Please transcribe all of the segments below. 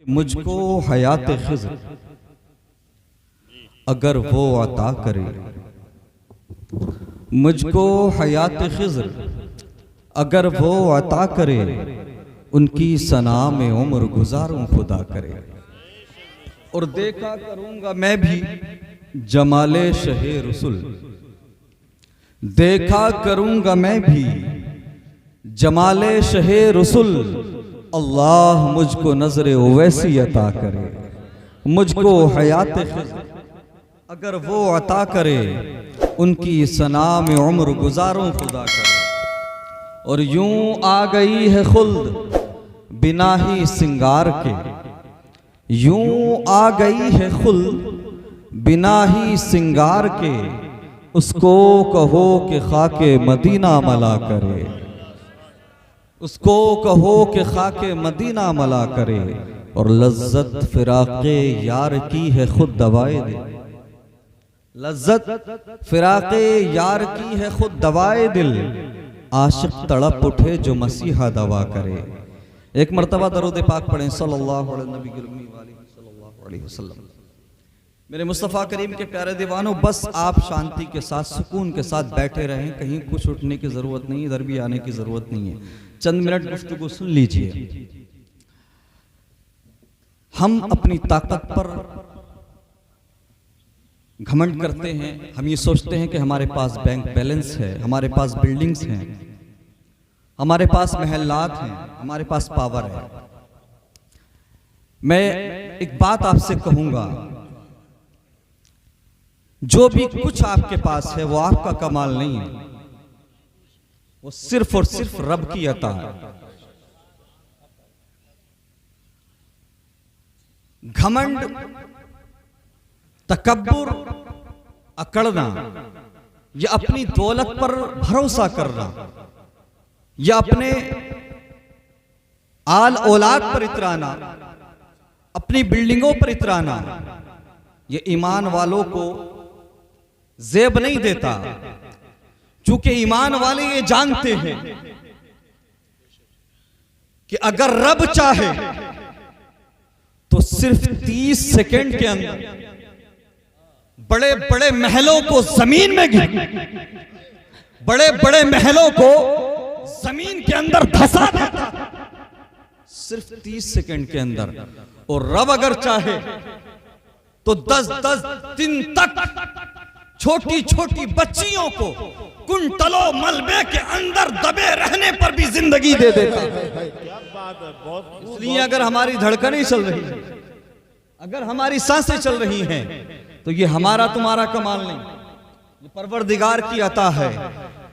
मुझको हयात खिज़्र अगर वो अता करे, मुझको हयात खिज़्र अगर वो अता करे, उनकी सना में उम्र गुजारूं खुदा करे। और देखा करूंगा मैं भी जमाले शहे रसूल, देखा करूंगा मैं भी जमाले शहे रसूल। अल्लाह मुझको नजरे ओवैसी अता करे, मुझको हयात खिज़्र अगर वो अता करे, उनकी सना में उम्र गुजारूं खुदा करे। और यूं आ गई है खुल्द बिना ही सिंगार के, यूं आ गई है खुल्द बिना ही सिंगार के। उसको कहो कि खाके मदीना मला करे, उसको कहो कि खाके मदीना मला करे। और लज्जत फिराक़े यार की है खुद दवाए दिल, लज्जत फिराक़े यार की है खुद दवाए दिल। आशिक तड़प उठे जो मसीहा दवा करे। एक मर्तबा दरूद पाक पढ़ें सल्लल्लाहु अलैहि वसल्लम। मेरे मुस्तफ़ा करीम के प्यारे दीवानों, बस आप शांति के साथ सुकून के साथ बैठे रहें, कहीं कुछ उठने की ज़रूरत नहीं, इधर भी आने की ज़रूरत नहीं है। चंद मिनट गुफ्तगू सुन लीजिए। हम अपनी ताकत पर घमंड करते हैं। हम ये सोचते हैं कि हमारे पास बैंक बैलेंस है, हमारे पास बिल्डिंग्स हैं, हमारे पास महल्लात हैं, हमारे पास पावर है। मैं एक बात आपसे कहूंगा, जो भी कुछ आपके पास है वो आपका कमाल नहीं है, वो सिर्फ और सिर्फ रब की अता है। घमंड, तकब्बुर, अकड़ना, या अपनी दौलत पर भरोसा करना, या अपने आल औलाद पर इतराना, अपनी बिल्डिंगों पर इतराना, ये ईमान वालों को ज़ेब नहीं देता। चूंकि ईमान वाले ये जानते हैं कि अगर रब चाहे तो सिर्फ 30 सेकंड के अंदर बड़े बड़े महलों को जमीन में बड़े बड़े महलों को जमीन के अंदर धंसा देता, सिर्फ 30 सेकंड के अंदर। और रब अगर चाहे तो 10-10 दिन तक छोटी छोटी बच्चियों को कुंटलों मलबे के अंदर दबे रहने पर भी जिंदगी दे देता। इसलिए अगर हमारी धड़कनें चल रही हैं, अगर हमारी सांसें चल रही हैं, तो ये हमारा तुम्हारा कमाल नहीं, ये परवरदिगार की अता है।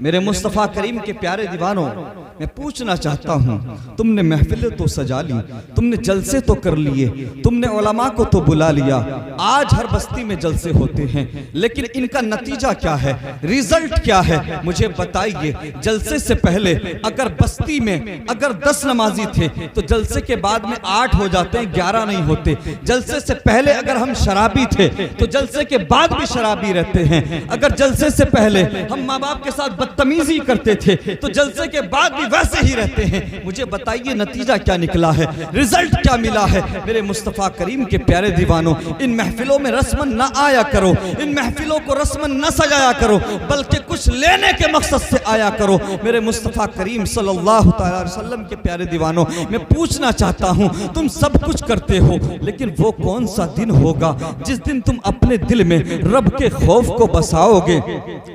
मेरे मुस्तफ़ा करीम के प्यारे दीवानों, मैं पूछना चाहता हूं, तुमने महफिलें तो सजा ली, तुमने जलसे तो कर लिए, तुमने उलमा को तो बुला लिया, आज हर बस्ती में जलसे होते हैं, लेकिन इनका नतीजा क्या है, रिजल्ट क्या है, मुझे बताइए। जलसे से पहले अगर बस्ती में अगर 10 नमाजी थे तो जलसे के बाद में 8 हो जाते हैं, 11 नहीं होते। जलसे से पहले अगर हम शराबी थे तो जलसे के बाद भी शराबी रहते हैं। अगर जलसे से पहले हम माँ बाप के साथ बदतमीजी करते थे तो जलसे के बाद भी वैसे ही रहते हैं। मुझे बताइए नतीजा क्या निकला है, रिजल्ट क्या मिला है। मेरे मुस्तफ़ा करीम के प्यारे दीवानों, इन महफिलों में रस्मन न आया करो, इन महफिलों को रस्मन न सजाया करो, बल्कि कुछ लेने के मकसद से आया करो। मेरे मुस्तफ़ा करीम सल्लल्लाहु अलैहि वसल्लम के प्यारे दीवानों, मैं पूछना चाहता हूं, तुम सब कुछ करते हो, लेकिन वो कौन सा दिन होगा जिस दिन तुम अपने दिल में रब के खौफ को बसाओगे?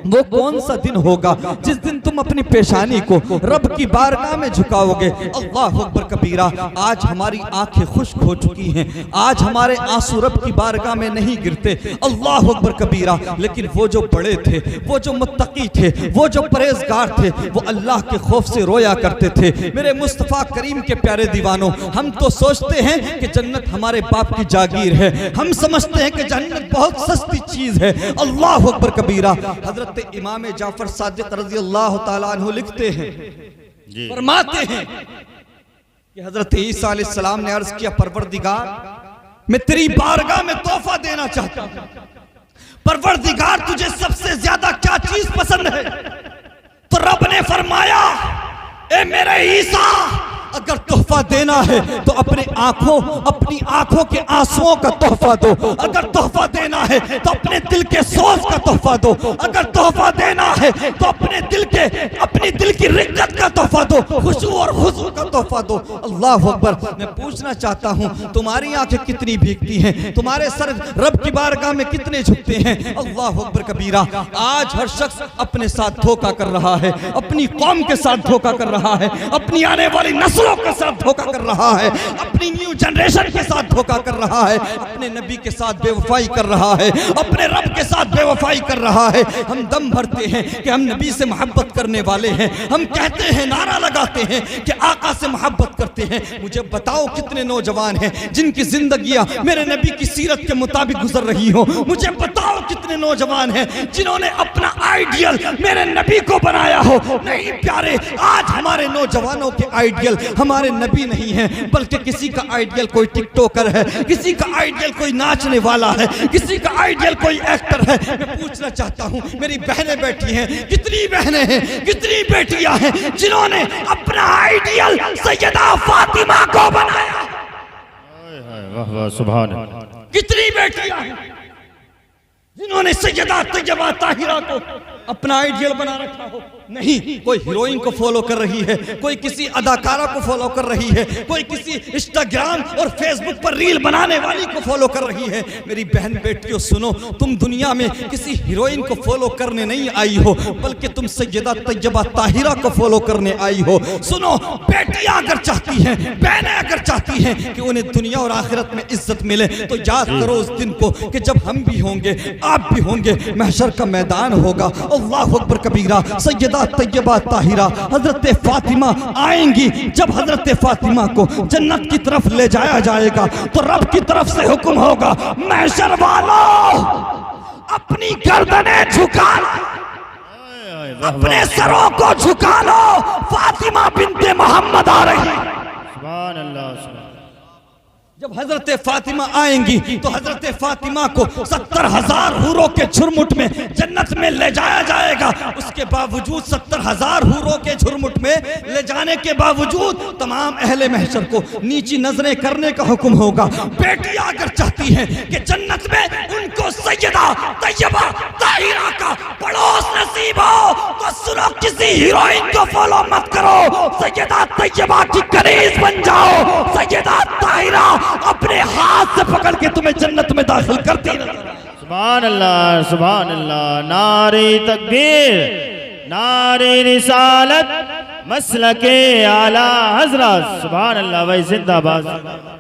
वो कौन सा दिन होगा जिस दिन तुम अपनी पेशानी को रब की बारगाह में झुकाओगे? अल्लाह अकबर कबीरा। आज हमारी आंखें खुश्क हो चुकी हैं, आज हमारे आंसू रब की बारगाह में नहीं गिरते। अल्लाह अकबर कबीरा। लेकिन वो जो बड़े थे, वो जो मुत्तकी थे, वो जो परहेजगार थे, वो अल्लाह के खौफ से रोया करते थे। मेरे मुस्तफ़ा करीम के प्यारे दीवानों, हम तो सोचते हैं कि जन्नत हमारे बाप की जागीर है, हम समझते हैं कि जन्नत बहुत सस्ती चीज है। अल्लाह अकबर कबीरा। हजरत इमाम जाफर सादिक रज़ी अल्लाह तआला अन्हु लिखते हैं, फरमाते हैं कि हजरत ईसा अलैहिस्सलाम ने अर्ज किया, परवरदिगार मैं तेरी बारगाह में तोहफा देना चाहता हूं। परवरदिगार तुझे सबसे ज्यादा क्या चीज पसंद है? तो रब ने फरमाया, ए मेरे ईसा, अगर तोहफा देना है तो अपनी आंखों के आंसुओं का तोहफा दो। अगर तोहफा देना है तो अपने दिल के सोच का तोहफा दो। अगर तोहफा देना है तो अपने दिल की रिक्कत का तोहफा दो, खुशू और हुजू का तोहफा दो। अल्लाह अकबर। मैं पूछना चाहता हूं, तुम्हारी आंखें कितनी भीगती हैं, तुम्हारे सर रब की बारगाह में कितने झुकते हैं। अल्लाह अकबर कबीरा। आज हर शख्स अपने साथ धोखा कर रहा है, अपनी कौम के साथ धोखा कर रहा है, अपनी आने वाली नस्लों के साथ धोखा कर रहा है, अपनी न्यू जनरेशन के साथ धोखा कर रहा है, अपने नबी के साथ बेवफाई कर रहा है, अपने रब के साथ बेवफाई कर रहा है। हम दम भरते हैं कि हम नबी से मोहब्बत करने वाले हैं, हम कहते हैं, नारा लगाते हैं कि आका से मोहब्बत करते हैं। मुझे बताओ कितने नौजवान हैं जिनकी जिंदगियां मेरे नबी की सीरत के मुताबिक गुजर रही हो। मुझे बताओ कितने नौजवान हैं जिन्होंने अपना आइडियल मेरे नबी को बनाया हो। नहीं प्यारे, आज हमारे नौजवानों के आइडियल हमारे नबी नहीं है, बल्कि किसी का आइडियल कोई टिकटॉकर है, किसी का आइडियल कोई नाचने वाला है, किसी का आइडियल कोई एक्टर है। मैं पूछना चाहता हूं, मेरी बहनें बैठी हैं, कितनी बहनें हैं, कितनी बेटियां हैं जिन्होंने अपना आइडियल सैयदा फातिमा को बनाया। वाह वाह सुभान अल्लाह। कितनी बेटियां हैं जिन्होंने सैयदा तैयबा ताहिरा को अपना आइडियल बना रखा हो। नहीं, कोई हीरोइन को फॉलो कर रही है, कोई किसी अदाकारा को फॉलो कर रही है, कोई किसी इंस्टाग्राम और फेसबुक पर रील बनाने वाली को फॉलो कर रही है। मेरी बहन बेटियों सुनो, तुम दुनिया में किसी हीरोइन को फॉलो करने नहीं आई हो, बल्कि तुम सैयदा तैयबा ताहिरा को फॉलो करने आई हो। सुनो, बेटियां अगर चाहती हैं, बहनें अगर चाहती हैं कि उन्हें दुनिया और आखिरत में इज्जत मिले, तो याद करो उस दिन को कि जब हम भी होंगे, आप भी होंगे, महशर का मैदान होगा। अल्लाह अकबर कबीरा। सैयदा तैयबा ताहिरा हजरत फातिमा आएंगी। जब हजरत फातिमा को जन्नत की तरफ ले जाया जाएगा तो रब की तरफ से हुक्म होगा, महशर वालों अपनी गर्दनें झुका लो, अपने सरों को झुका लो, फातिमा बिन्ते मोहम्मद आ रही। सुभान अल्लाह। जब हजरत फातिमा आएंगी तो हजरत फातिमा को 70,000 हूरों के झुरमुट में जन्नत में ले जाया जाएगा। उसके बावजूद 70,000 हूरों के झुरमुट में ले जाने के बावजूद तमाम अहले महशर को नीची नजरें करने का हुक्म होगा। बेटियां अगर चाहती हैं कि जन्नत में उनको सैयदा तैयबा ताहिरा का पड़ोस नसीब हो, तो सुनो, किसी हीरोइन को फॉलो मत करो, सैयदा तैयबा की करीज बन जाओ। सैयदा ताहिरा अपने हाथ से पकड़ के तुम्हें जन्नत में दाखिल करती है। सुभान अल्लाह, सुभान अल्लाह। नारे तकबीर, नारे रिसालत, मसलके आला हजरत। सुभान अल्लाह भाई, जिंदाबाद।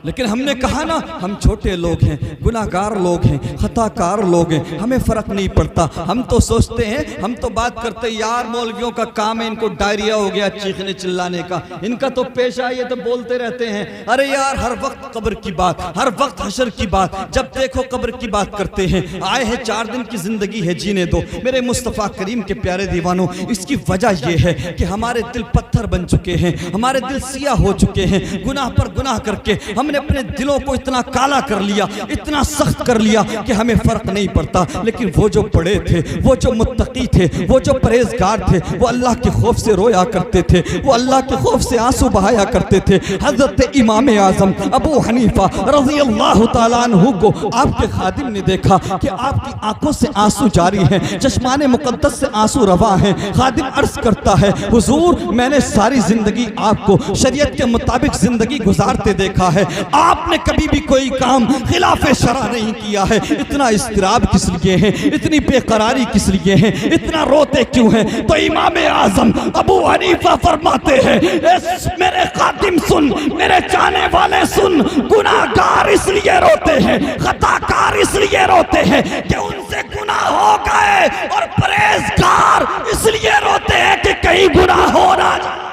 लेकिन हमने कहा ना, हम छोटे लोग हैं, गुनाहगार लोग हैं, खताकार लोग हैं, हमें फर्क नहीं पड़ता। हम तो सोचते हैं, हम तो बात करते हैं, यार मौलवियों का काम है, इनको डायरिया हो गया चीखने चिल्लाने का, इनका तो पेशा ये तो बोलते रहते हैं। अरे यार, हर वक्त कब्र की बात, हर वक्त हशर की बात, जब देखो कब्र की बात करते हैं। आए हैं 4 दिन की जिंदगी है, जीने दो मेरे मुस्तफ़ा करीम के प्यारे दीवानों। इसकी वजह यह है कि हमारे दिल पत्थर बन चुके हैं, हमारे दिल सिया हो चुके हैं, गुनाह पर गुनाह करके हमने अपने दिलों को इतना काला कर लिया, इतना सख्त कर लिया कि हमें फर्क नहीं पड़ता। लेकिन वो जो बड़े थे, वो जो मुत्तकी थे, वो जो परहेजगार थे, वो अल्लाह के खौफ से रोया करते थे, वो अल्लाह के खौफ से आंसू बहाया करते थे। हजरत इमाम आजम अबू हनीफा रज़ी अल्लाह तआला अन्हु को आपके खादिम ने देखा कि आपकी आंखों से आंसू जारी हैं, चश्माने मुकद्दस से आंसू रवा हैं। खादिम अर्ज करता है, हुजूर, मैंने सारी जिंदगी आपको शरीयत के मुताबिक जिंदगी गुजारते देखा है, आपने कभी भी कोई काम खिलाफे शरा नहीं किया है। इतना इस्तिराब किस लिए है, इतनी बेकरारी किस लिए है, इतना रोते क्यों है? तो इमाम आजम अबू हनीफा फरमाते हैं, मेरे खादिम सुन, मेरे चाहने वाले सुन, गुनाहगार इसलिए रोते हैं, खताकार इसलिए रोते हैं कि उनसे गुनाह हो गए, और परहेजगार इसलिए रोते हैं कि कहीं गुनाह हो ना जाए।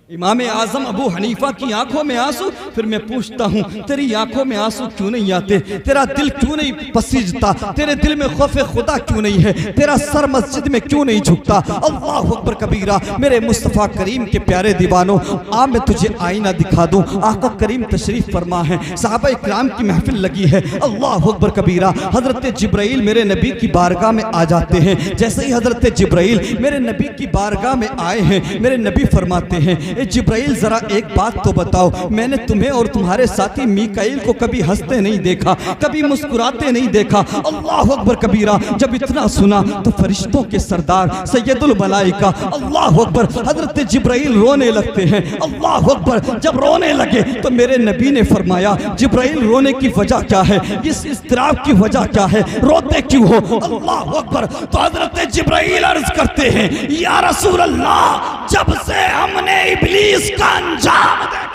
इमाम आजम अबू हनीफा की आंखों में आंसू। फिर मैं पूछता हूँ, तेरी आंखों में आंसू क्यों नहीं आते? तेरा दिल क्यों नहीं पसीजता? तेरे दिल में खौफ खुदा क्यों नहीं है? तेरा सर मस्जिद में क्यों नहीं झुकता? अल्लाह अकबर कबीरा। मेरे मुस्तफ़ा करीम के प्यारे दीवानों, आ मैं तुझे आईना दिखा दूं। आका करीम तशरीफ फरमा है, सहाबा इकराम की महफिल लगी है। अल्लाह अकबर कबीरा। हजरत जिब्राइल मेरे नबी की बारगाह में आ जाते हैं। जैसे ही हजरत जिब्राइल मेरे नबी की बारगाह में आए हैं, मेरे नबी फरमाते हैं, जिब्राइल जरा एक बात तो बताओ, मैंने तुम्हें और तुम्हारे साथी मीकाईल को कभी हंसते नहीं देखा, कभी मुस्कुराते नहीं देखा। अल्लाह अकबर कबीरा। जब इतना सुना तो फरिश्तों के सरदार सैयदुल मलाइका अल्लाह अकबर हजरत जिब्राइल रोने लगते हैं। अल्लाह अकबर। जब रोने लगे तो मेरे नबी ने फरमाया, जिब्राइल रोने की वजह क्या है, इस इस्तिराब की वजह क्या है, रोते क्यों हो? अल्लाह अकबर। तो हजरत जिब्राइल अर्ज करते हैं, या रसूल अल्लाह, जब से हमने इब्लीस का अंजाम देखा,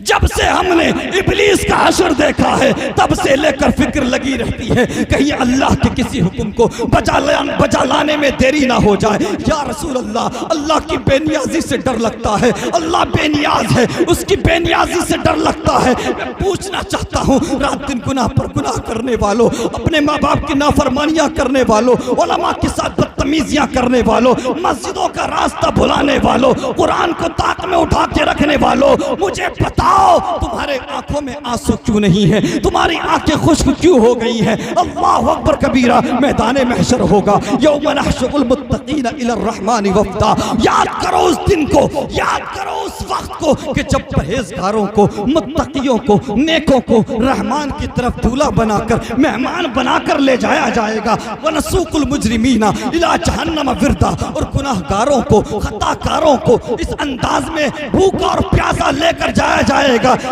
जब से हमने इब्लीस का हशर देखा है, तब से लेकर फिक्र लगी रहती है कहीं अल्लाह के किसी हुक्म को बजा लाने में देरी ना हो जाए। या रसूल अल्लाह, अल्लाह की बेनियाजी से डर लगता है, अल्लाह बेनियाज है, उसकी बेनियाजी से डर लगता है। मैं पूछना चाहता हूँ, रात दिन गुनाह पर गुनाह करने वालों, अपने माँ बाप की नाफरमानियां करने वालों, उलमा के साथ बदतमीजियां करने वालों, मस्जिदों का रास्ता भुलाने वालों, कुरान को ताक में उठा के रखने वालों, मुझे बताओ तुम्हारे आंखों में आंसू क्यों नहीं है, तुम्हारी आंखें खुश्क क्यों हो गई हैं? अल्लाह अकबर कबीरा। मैदान महशर होगा, यौम नहशुरुल मुत्तकीन इला रहमानि वफ्दा। याद करो उस दिन को, याद करो उस वक्त को कि जब परहेजगारों को, मुत्तकियों को, नेकों को रहमान की तरफ दूल्हा बनाकर, मेहमान बनाकर ले जाया जाएगा। वनसूकुल मुजरिमीना इला जहन्नम विरदा। और गुनाहगारों को, खताकारों को इस अंदाज में भूखा और प्यासा लेकर जाया जाएगा,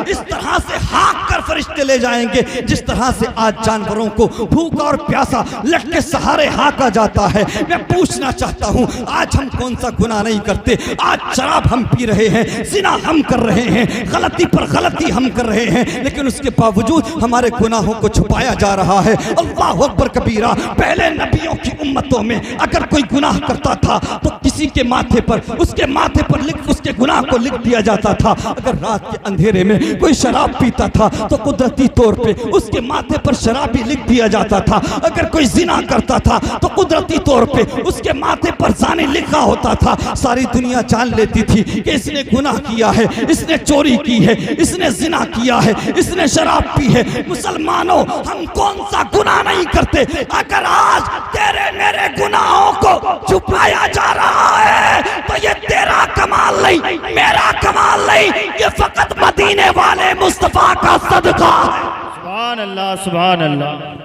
इस तरह से हाँक कर फरिश्ते ले जाएंगे जिस तरह से आज जानवरों को भूखा और प्यासा लटके सहारे हाँका जाता है। मैं पूछना चाहता हूँ, आज हम कौन सा गुनाह नहीं करते? आज शराब हम पी रहे हैं, जिना हम कर रहे हैं, गलती पर गलती हम कर रहे हैं, लेकिन उसके बावजूद हमारे गुनाहों को छुपाया जा रहा है। अल्लाह अकबर कबीरा। पहले नबियों की उम्मतों में अगर कोई गुनाह करता था तो किसी के माथे पर, उसके माथे पर उसके गुनाह को लिख दिया जाता था। अगर रात के अंधेरे में कोई शराब पीता था तो कुदरती तौर पे उसके माथे पर शराबी लिख दिया जाता था। अगर कोई जिना करता था तो कुदरती तौर पे उसके माथे पर जानी लिखा होता था। सारी दुनिया जान लेती थी कि इसने गुनाह किया है, इसने चोरी की है, इसने जिना किया है, इसने शराब पी है। मुसलमानों, हम कौन सा गुनाह नहीं करते? अगर आज तेरे मेरे गुनाहों को छुपाया जा रहा है तो ये तेरा कमाल नहीं, मेरा कमाल नहीं, ये फकत मदीने वाले मुस्तफा का सदका है। सुभान अल्लाह, सुभान अल्लाह।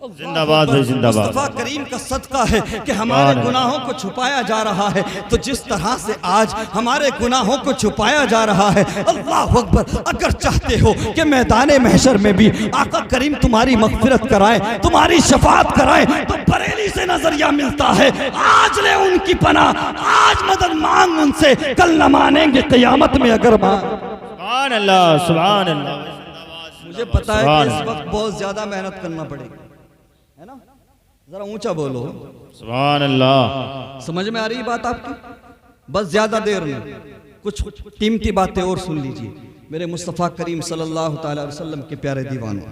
जिंदाबाद है, जिंदाबाद। मुस्तफा करीम का सदका है कि हमारे गुनाहों को छुपाया जा रहा है। तो जिस तरह से आज हमारे गुनाहों को छुपाया जा रहा है, अल्लाह अकबर। अगर चाहते हो कि मैदान महशर में भी आका करीम तुम्हारी मगफिरत कराए, तुम्हारी शफाअत कराए, तो बरेली से नजरिया मिलता है। आज ले उनकी पनाह, आज मदद मांग उनसे, कल न मानेंगे क़यामत में अगर मांग। सुभान अल्लाह, सुभान अल्लाह। मुझे पता है कि इस वक्त बहुत ज्यादा मेहनत करना पड़ेगी, है ना? जरा ऊंचा बोलो। सुभान अल्लाह। समझ में आ रही बात आपकी? बस ज्यादा देर में कुछ कीमती बातें और सुन लीजिए मेरे मुस्तफा करीम सल्लल्लाहु ताला अलैहि वसल्लम के प्यारे दीवानों।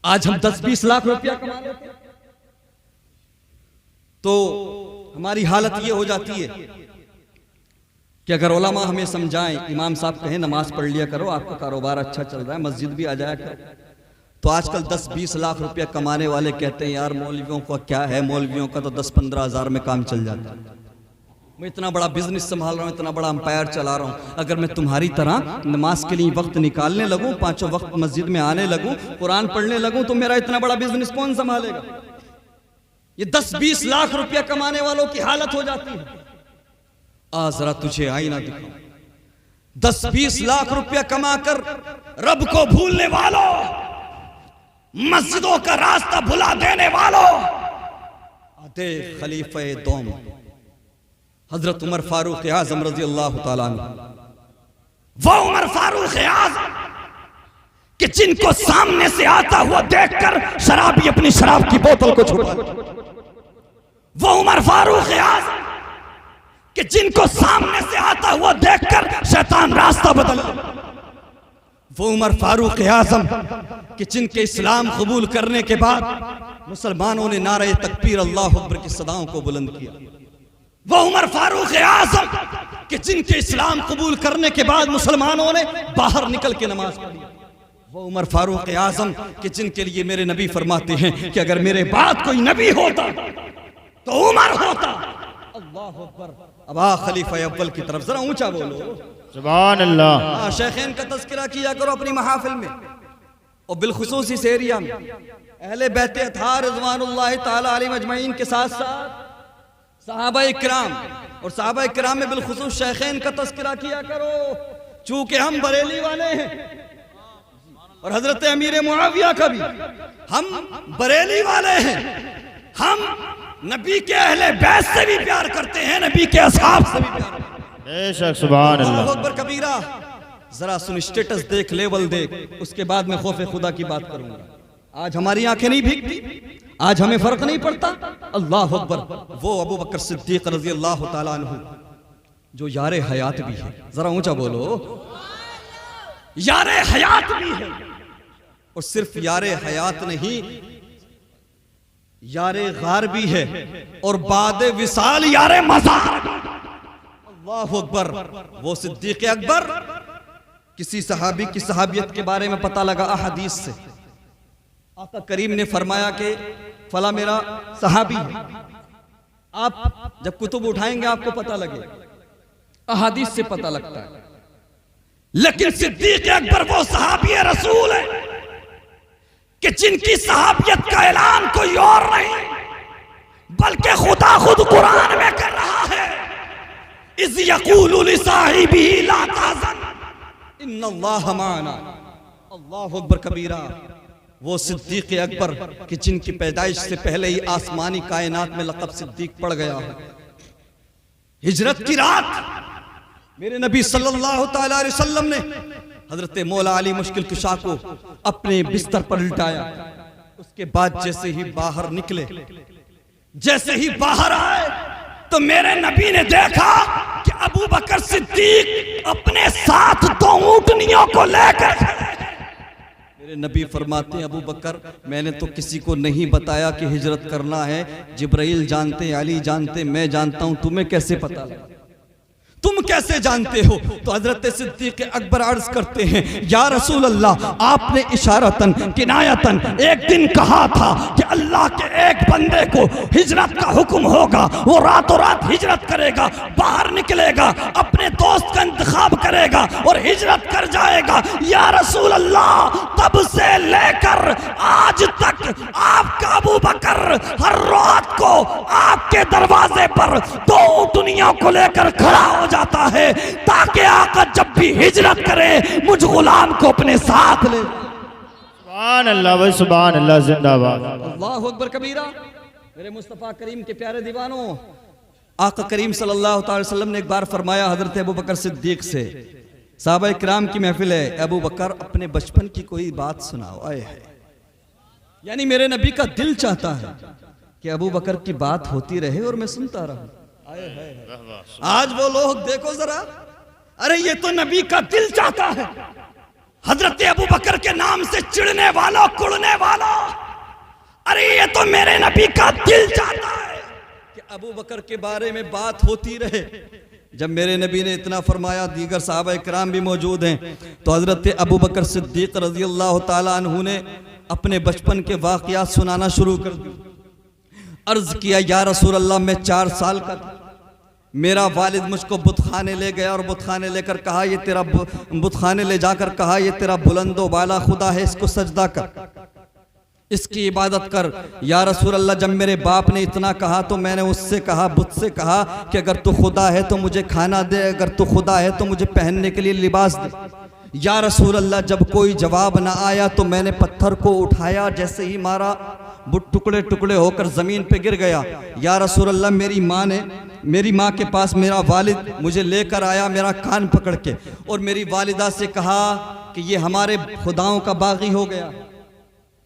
आज हम 10-20 लाख रुपया कमा लेते हैं तो हमारी हालत ये हो जाती है कि अगर उलमा हमें समझाएं, इमाम साहब कहें नमाज पढ़ लिया करो, आपका कारोबार अच्छा चल रहा है, मस्जिद भी आ जाया करो, तो आजकल 10-20 लाख रुपया कमाने वाले कहते हैं यार मौलवियों का क्या है, मौलवियों का तो 10-15 हज़ार में काम चल जाता है। मैं इतना बड़ा बिजनेस संभाल रहा हूँ, इतना बड़ा अंपायर चला रहा हूँ, अगर मैं तुम्हारी तरह नमाज के लिए वक्त निकालने लगूँ, 5 वक्त मस्जिद में आने लगूँ, कुरान पढ़ने लगूँ, तो मेरा इतना बड़ा बिजनेस कौन संभालेगा? ये 10-20 लाख रुपया कमाने वालों की हालत हो जाती है। आ जरा तुझे आईना दिखाऊं, 10-20 लाख रुपया कमाकर रब को भूलने वालों, मस्जिदों का रास्ता भुला देने वालों, आधे खलीफे दोम हजरत उमर फारूक आजम रजी अल्लाह ताला अन्हु, वो उमर फारूक आजम कि जिनको सामने से आता हुआ देखकर शराबी अपनी शराब की बोतल को छुपा, वो उमर फारूक आजम कि जिनको सामने से आता हुआ देखकर शैतान रास्ता बदल, वो उमर फारूक आजम कि जिनके इस्लाम कबूल करने के बाद मुसलमानों ने नारे तकबीर अल्लाह अकबर की सदाओं को बुलंद किया, वो उमर फारूक आजम कि जिनके इस्लाम कबूल करने के बाद मुसलमानों ने बाहर निकल के नमाज पढ़ी, वो उमर फारूक आजम कि जिनके लिए मेरे नबी फरमाते हैं कि अगर मेरे बाद कोई नबी होता तो उमर होता। अल्लाह अकबर। अब आ खलीफा अव्वल की तरफ जरा ऊंचा बोलो। सुभान अल्लाह। शेखैन का तज़किरा किया करो अपनी महाफिल में, और बिलखुसूस इस एरिया में अहले बैत अतहार रिज़वानुल्लाह ताला अलैहिम अजमईन के साथ साथ सहाबाए किराम, और सहाबाए किराम में बिलखुसूस शेखैन का तज़किरा किया करो। चूंकि हम बरेली वाले हैं और हजरत अमीर मुआविया का भी हम बरेली वाले हैं, हम नबी के अहले बैत से भी प्यार करते हैं, नबी के असहाब से भी प्यार करते हैं। बेशक सुभान अल्लाह। अल्लाहु अकबर कबीरा। जरा सुन, स्टेटस देख, लेवल देख, उसके बाद में खौफ खुदा की बात करूंगा। आज हमारी आंखें नहीं भीगती, आज हमें फर्क नहीं पड़ता। अल्लाह अकबर। वो अबू बकर सिद्दीक रज़ी अल्लाह ताला अन्हु जो यारे हयात भी है, जरा ऊंचा बोलो, यारे हयात भी है, और सिर्फ यारे हयात नहीं, यारे गार भी है, और बाद विसाल यारे मज़ार। अल्लाह अकबर। वो सिद्दीक अकबर, किसी सहाबी की सहाबियत के बारे में पता लगा अहादीस से, आका करीम ने फरमाया कि फला मेरा सहाबी है। आप जब कुतुब उठाएंगे आपको पता लगेगा, अहादीस से पता लगता है। लेकिन सिद्दीक अकबर वो सहाबी रसूल है कि जिनकी सहाबियत का ऐलान कोई और नहीं बल्कि खुदा खुद कुरान में कर रहा है। इज़ यक़ूलु लिसाहिबिही ला तहज़न इन्नल्लाह माना। अल्लाहु अकबर कबीरा। वो सिद्दीक अकबर कि जिनकी पैदाइश से पहले ही आसमानी कायनात में लक़ब सिद्दीक पड़ गया है। हिजरत की रात मेरे नबी सल्लल्लाहु तआला अलैहि वसल्लम ने हजरत मौला अली मुश्किल कुशा को अपने बिस्तर पर लिटाया। उसके बाद जैसे ही बाहर निकले, जैसे ही बाहर आए, तो मेरे नबी ने देखा कि अबू बकर सिद्दीक अपने साथ 2 ऊँटनियों को लेकर खड़े हैं। मेरे नबी फरमाते हैं, अबू बकर मैंने तो किसी को नहीं बताया कि हिजरत करना है। जिब्राइल जानते, अली जानते, मैं जानता हूं, तुम्हें कैसे पता लगा? तुम कैसे जानते हो? तो हजरत सिद्दीक अकबर अर्ज करते हैं, या रसूल अल्लाह, आपने इशारतन किनायतन एक दिन कहा था कि अल्लाह के एक बंदे को हिजरत का हुक्म होगा, वो रातों रात हिजरत करेगा, बाहर निकलेगा, अपने दोस्त का इंतखाब करेगा और हिजरत कर जाएगा। या रसूल अल्लाह, तब से लेकर आज तक आपका अबू बकर हर रात को आपके दरवाजे पर 2 ऊँटनियों को लेकर खड़ा हो जाता है ताकि आका जब भी हिजरत करे मुझ गुलाम को अपने साथ ले। सुभान अल्लाह भाई, सुभान अल्लाह, जिंदाबाद। अल्लाहु अकबर कबीरा। मेरे मुस्तफ़ा करीम के प्यारे दीवानों, आका करीम सल्लल्लाहु अलैहि वसल्लम ने एक बार फरमाया हजरत अबू बकर सिद्दीक से, साहबा किराम की महफिल है, अबू बकर अपने बचपन की कोई बात सुनाओ। आए है, यानी मेरे नबी का दिल चाहता है कि अबू बकर की बात होती रहे और मैं सुनता रहूं। आज वो लोग देखो जरा, अरे ये तो नबी का दिल चाहता है। हजरत अबू बकर के नाम से चिढ़ने वालों, कुड़ने वालों, अरे ये तो मेरे नबी का दिल चाहता है कि अबू बकर के बारे में बात होती रहे। जब मेरे नबी ने इतना फरमाया, दीगर सहाबा किराम भी मौजूद हैं, तो हजरत अबू बकर सिद्दीक रज़ी अल्लाह ताला अन्हु ने अपने बचपन के वाक़यात सुनाना शुरू कर दिए। अर्ज किया, या रसूल अल्लाह, मैं 4 साल का था, मेरा वालिद मुझको बुतखाने ले गया और बुतखाने लेकर कहा, ये तेरा बुतखाने ले जाकर कहा, ये तेरा बुलंदो बाला खुदा है, इसको सजदा कर, इसकी इबादत कर। या रसूल अल्लाह, जब मेरे बाप ने इतना कहा तो मैंने उससे कहा, बुत से कहा कि अगर तू खुदा है तो मुझे खाना दे, अगर तू खुदा है तो मुझे पहनने के लिए लिबास दे। या रसूल अल्लाह, जब कोई जवाब ना आया तो मैंने पत्थर को उठाया, जैसे ही मारा वो टुकड़े टुकड़े होकर ज़मीन पे गिर गया। या रसूल अल्लाह, मेरी माँ के पास मेरा वालिद मुझे लेकर आया, मेरा कान पकड़ के, और मेरी वालिदा से कहा कि ये हमारे खुदाओं का बागी हो गया,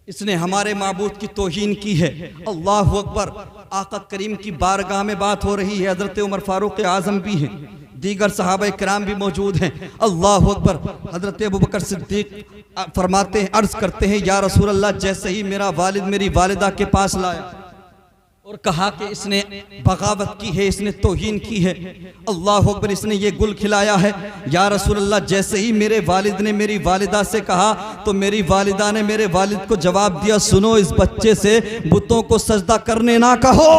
इसने हमारे माबूद की तौहीन की है। अल्लाह अकबर। आका करीम की बारगाह में बात हो रही है, हजरत उमर फारूक आज़म भी हैं, दीगर सहाबा किराम भी मौजूद हैं। अल्लाह अकबर। हजरत अबू बकर सिद्दीक फरमाते हैं, अर्ज करते हैं, या रसूल अल्लाह, जैसे ही मेरा वालिद मेरी वालिदा के पास लाया और कहा कि इसने बगावत की है, इसने तौहीन की है, अल्लाह अकबर, इसने ये गुल खिलाया है। या रसूल अल्लाह, जैसे ही मेरे वालिद ने मेरी वालिदा से कहा तो मेरी वालिदा ने मेरे वालिद को जवाब दिया, सुनो, इस बच्चे से बुतों को सजदा करने ना कहो।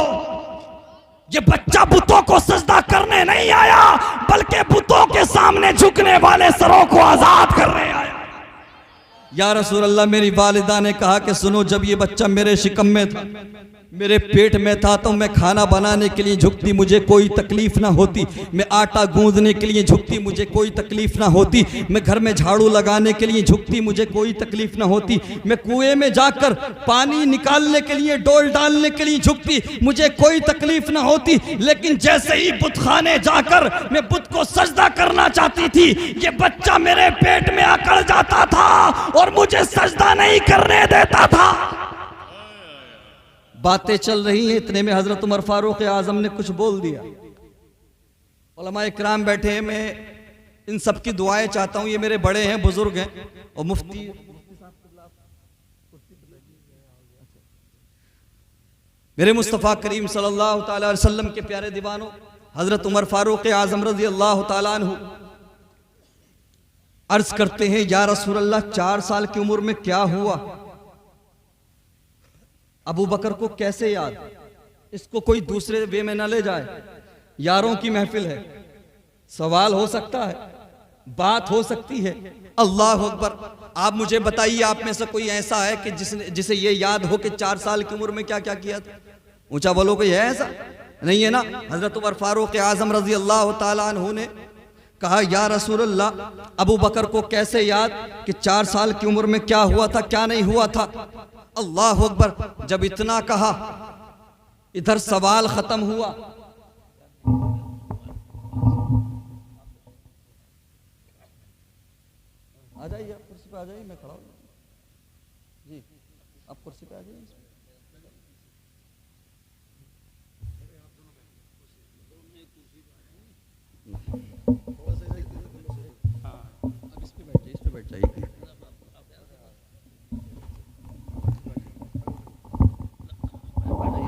ये बच्चा बुतों को सजदा करने नहीं आया, बल्कि बुतों के सामने झुकने वाले सरों को आजाद करने आया। या रसूल अल्लाह, मेरी वालिदा ने कहा कि सुनो, जब ये बच्चा मेरे शिकम में था, मेरे पेट में था, तो मैं खाना बनाने के लिए झुकती, मुझे कोई तकलीफ ना होती। मैं आटा गूंदने के लिए झुकती, मुझे कोई तकलीफ ना होती। मैं घर में झाड़ू लगाने के लिए झुकती, मुझे कोई तकलीफ ना होती। मैं कुएं में जाकर पानी निकालने के लिए, डोल डालने के लिए झुकती, मुझे कोई तकलीफ ना होती। लेकिन जैसे ही बुतखाने जाकर मैं बुत को सजदा करना चाहती थी, ये बच्चा मेरे पेट में अकड़ जाता था और मुझे सजदा नहीं करने देता था। बातें चल रही हैं, इतने में हजरत उमर फारूक आजम ने कुछ बोल दिया। उलमा इकराम बैठे हैं, मैं इन सब की दुआएं चाहता हूं। ये मेरे बड़े हैं, बुजुर्ग हैं, और मुफ्ती मेरे मुस्तफ़ा करीम सल्लल्लाहु अलैहि वसल्लम के प्यारे दीवानों, हजरत उमर फारूक आजम रज़ी अल्लाह तआला अन्हु अर्ज करते हैं, या रसूल अल्लाह, 4 साल की उम्र में क्या हुआ? अबू बकर को कैसे याद? इसको कोई दूसरे वे में ना ले जाए, यारों की महफिल है, सवाल हो सकता है, बात हो सकती है। अल्लाह अकबर। आप मुझे बताइए, आप में से कोई ऐसा है कि जिसे ये याद हो कि 4 साल की उम्र में क्या क्या किया था? ऊंचा बोलो, कोई है ऐसा? नहीं है ना। हजरत उमर फारूक आजम रजी अल्लाह तआला अन्हु ने कहा, या रसूल अल्लाह, अबू बकर को कैसे याद कि 4 साल की उम्र में क्या हुआ था, क्या नहीं हुआ था? अल्लाह अकबर। जब इतना कहा, इधर सवाल खत्म हुआ। आ जाइए, आप कुर्सी पे आ जाइए, मैं खड़ा हूं जी, आप कुर्सी पे आ जाइए। अब इस पे बैठ जाइए, इस पे बैठ जाइए।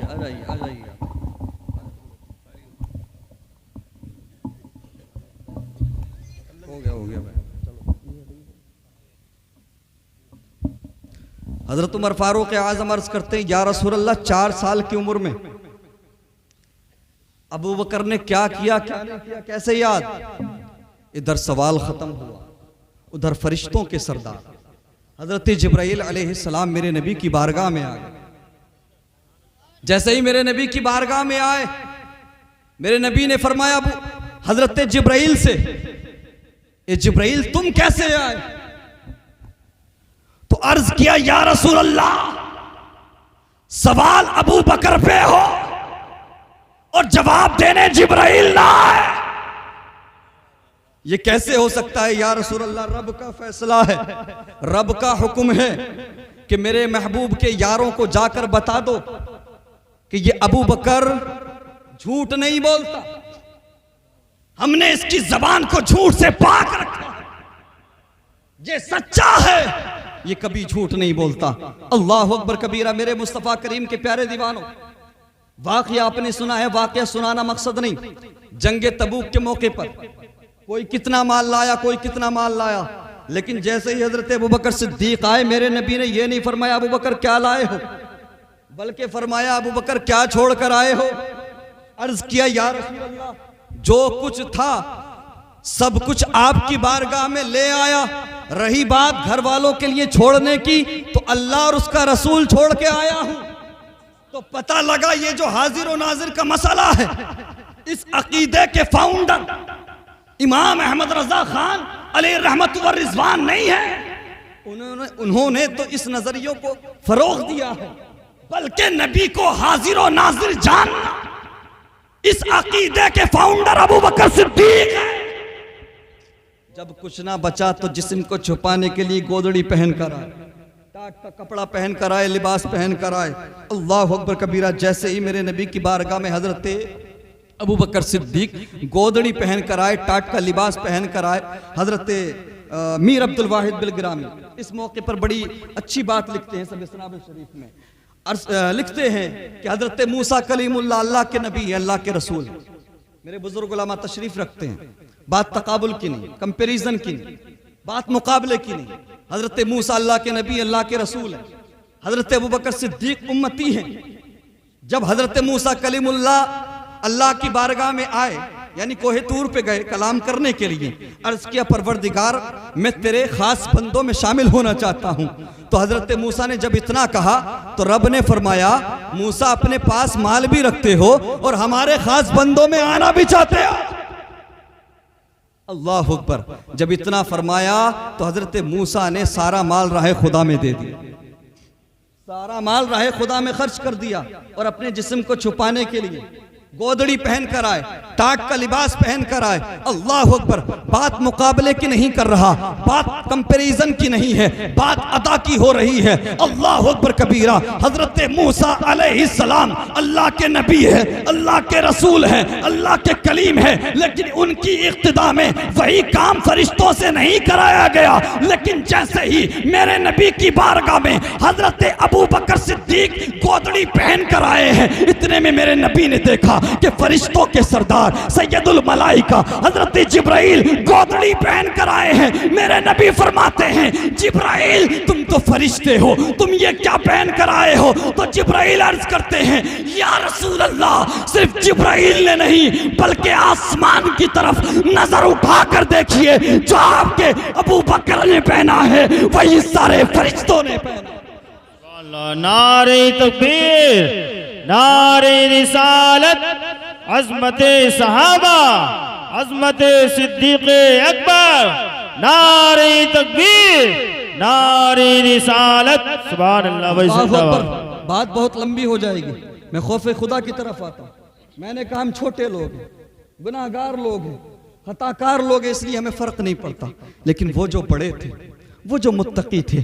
आ जाइए, आ जाइए। हो गया मैं। हजरत उमर फारूक आजम अर्ज करते हैं, या रसूल अल्लाह, 4 साल की उम्र में अबू बकर ने क्या किया, क्या नहीं किया, कैसे याद? इधर सवाल खत्म हुआ, उधर फरिश्तों के सरदार हजरत जिब्राइल अलैहिस्सलाम मेरे नबी की बारगाह में आ गए। जैसे ही मेरे नबी की बारगाह में आए, मेरे नबी ने फरमाया हजरत जिब्राइल से, ए जिब्राइल, तुम कैसे आए? तो अर्ज किया, या रसूल अल्लाह, सवाल अबू बकर पे हो और जवाब देने जिब्राइल ना आए, ये कैसे हो सकता है? या रसूल अल्लाह, रब का फैसला है, रब का हुक्म है कि मेरे महबूब के यारों को जाकर बता दो कि ये अबू बकर झूठ नहीं बोलता, हमने इसकी जबान को झूठ से पाक रखा है, ये सच्चा है, ये कभी झूठ नहीं बोलता। अल्लाह अकबर कबीरा। मेरे मुस्तफ़ा करीम के प्यारे दीवानों, वाकया आपने सुना है, वाकया सुनाना मकसद नहीं। जंगे तबूक के मौके पर कोई कितना माल लाया, कोई कितना माल लाया, लेकिन जैसे ही हजरत अबू बकर सिद्दीक आए, मेरे नबी ने यह नहीं फरमाया अबू बकर क्या लाए हो, बल्कि फरमाया अबू बकर क्या छोड़ कर आए हो? अर्ज किया, या रसूल अल्लाह, जो कुछ था सब कुछ आपकी बारगाह में ले आया, रही बात घर वालों के लिए छोड़ने की, तो अल्लाह और उसका रसूल छोड़ के आया हूं। तो पता लगा ये जो हाजिर और नाजिर का मसला है, इस अकीदे के फाउंडर इमाम अहमद रजा खान अलैहि रहमत व रिजवान नहीं है। उन्होंने तो इस नजरियों को फरोग दिया है, बल्कि नबी को हाजिर और नाजिर जानना, इस अकीदे के फाउंडर अबू बकर सिद्दीक है। जब कुछ ना बचा तो जिस्म को छुपाने के लिए गोदड़ी पहन कर आए, टाट का कपड़ा पहन कर आए, लिबास पहन कर आए। अल्लाह अकबर कबीरा। जैसे ही मेरे नबी की बारगाह में हजरत अबू बकर सिद्दीक गोदड़ी पहन कर आए, टाट का लिबास पहन कर आए, हजरत मीर अब्दुल वाहिद बिलग्रामी इस मौके पर बड़ी अच्छी बात लिखते हैं, सब इसनाद शरीफ में लिखते हैं कि हजरत मूसा कलीमुल्लाह अल्लाह के नबी, अल्लाह के रसूल। मेरे बुजुर्ग उलमा तशरीफ रखते हैं, बात तकाबुल की नहीं, कंपैरिजन की नहीं, बात मुकाबले की नहीं। हजरत मूसा अल्लाह के नबी, अल्लाह के रसूल है, हजरत अबू बकर सिद्दीक उम्मती हैं। जब हजरत मूसा कलीमुल्लाह अल्लाह की बारगाह में आए, यानी कोहे तूर पे गए कलाम करने के लिए। अर्ज किया परवरदिगार मैं तेरे खास बंदों में शामिल होना चाहता हूं। तो हजरत मूसा ने जब इतना कहा तो रब ने फरमाया मूसा अपने पास माल भी रखते हो और हमारे खास बंदों में आना भी चाहते हो। अल्लाह अकबर। जब इतना फरमाया तो हजरत मूसा ने सारा माल राह खुदा में दे दिया, सारा माल राह खुदा में खर्च कर दिया और अपने जिस्म को छुपाने के लिए गोदड़ी पहन कर आए, टाट का लिबास पहन कर आए। अल्लाह अकबर। बात मुकाबले की नहीं कर रहा, बात कंपैरिजन की नहीं है, बात अदा की हो रही है। अल्लाह अकबर कबीरा। हजरत मूसा अलैहिस्सलाम अल्लाह के नबी है, अल्लाह के रसूल है, अल्लाह के कलीम है, लेकिन उनकी इक्तिदा में वही काम फरिश्तों से नहीं कराया गया। लेकिन जैसे ही मेरे नबी की बारगाह में हजरत अबू बकर सिद्दीक गोदड़ी पहन कर आए हैं, इतने में मेरे नबी ने देखा कि फरिश्तों के सरदार सैयदुल मलाइका हजरत जिब्राइल गोदड़ी पहन कर आए हैं। मेरे नबी फरमाते हैं जिब्राइल तुम तो फरिश्ते हो, तुम ये क्या पहन कर आए हो? तो जिब्राइल अर्ज करते हैं या रसूल अल्लाह, सिर्फ जिब्राइल ने नहीं बल्कि आसमान की तरफ नजर उठा कर देखिए, जो आपके अबू बकर ने पहना है वही सारे फरिश्तों ने पहना। नारे तकबीर, नारे रिसालत, अज़मत सहाबा, अज़मत सिद्दीक़ अकबर, नारे तकबीर, नारे रिसालत। सुभान अल्लाह व जिंदाबाद। बात बहुत लंबी हो जाएगी, मैं खौफ खुदा की तरफ आता हूँ। मैंने कहा हम छोटे लोग हैं, गुनाहगार लोग हैं, खताकार लोग हैं, इसलिए हमें फर्क नहीं पड़ता। लेकिन वो जो बड़े थे, वो जो मुत्तकी थे,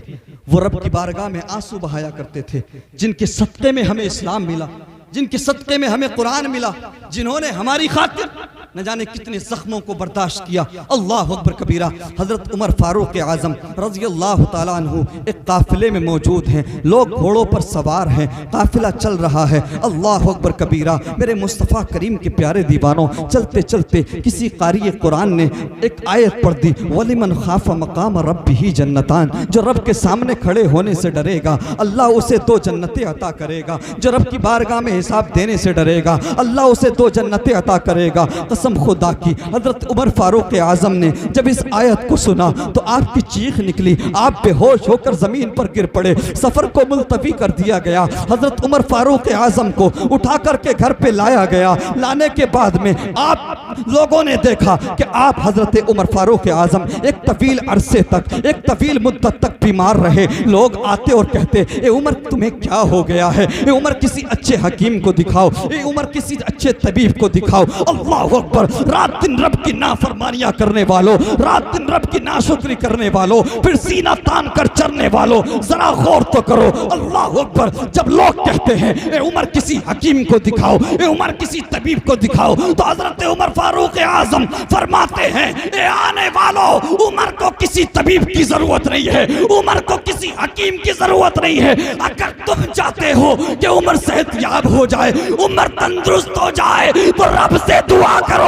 वो रब की बारगाह में आंसू बहाया करते थे, जिनके सदक़े में हमें इस्लाम मिला, जिनके सदक़े में हमें कुरान मिला, जिन्होंने हमारी खातिर न जाने कितने जख्मों को बर्दाश्त किया। अल्लाह अकबर कबीरा। हजरत उमर फारूक आज़म रज़ी अल्लाह ताला अन्हु एक काफिले में मौजूद हैं, लोग घोड़ों पर सवार हैं, काफिला चल रहा है। अल्लाह अकबर कबीरा। मेरे मुस्तफ़ा करीम के प्यारे दीवानों, चलते चलते किसी कारी कुरान ने एक आयत पढ़ दी, वलिमन खाफ़ा मकाम रब्बिही जन्नतान, जो रब के सामने खड़े होने से डरेगा अल्लाह उसे 2 जन्नतें अता करेगा। जो रब की बारगाह में हिसाब देने से डरेगा अल्लाह उसे 2 जन्नतें अता करेगा। कसम खुदा की। हजरत उमर फारूक आज़म ने जब इस आयत को सुना तो आपकी चीख निकली, आप बेहोश होकर जमीन पर गिर पड़े। सफर को मुलतवी कर दिया गया। हजरत उमर फारूक आज़म को उठा करके घर पे लाया गया। लाने के बाद में आप लोगों ने देखा कि आप हजरत उमर फारूक आज़म एक तवील अरसे तक, एक तवील मुद्दत तक बीमार रहे। लोग आते और कहते ए उमर तुम्हें क्या हो गया है? ए उमर किसी अच्छे हकीम को दिखाओ, ए उमर किसी अच्छे तबीब को दिखाओ। अल्लाह अकबर। रात दिन रब की नाफरमानियां करने वालों, रात दिन रब की नाशुक्री करने वालों, फिर सीना तान कर चरने वालों, जरा गौर तो करो। अल्लाह अकबर। जब लोग कहते हैं ए उमर किसी हकीम को दिखाओ, ए उमर किसी तबीब को दिखाओ, तो हजरत उमर फारूक आज़म फरमाते हैं ए आने वालों, उमर को किसी तबीब की जरूरत नहीं है, उमर को किसी हकीम की जरूरत नहीं है। अगर तुम चाहते हो कि उमर सेहतयाब हो जाए, उमर तंदुरुस्त हो जाए, तो रब से दुआ करो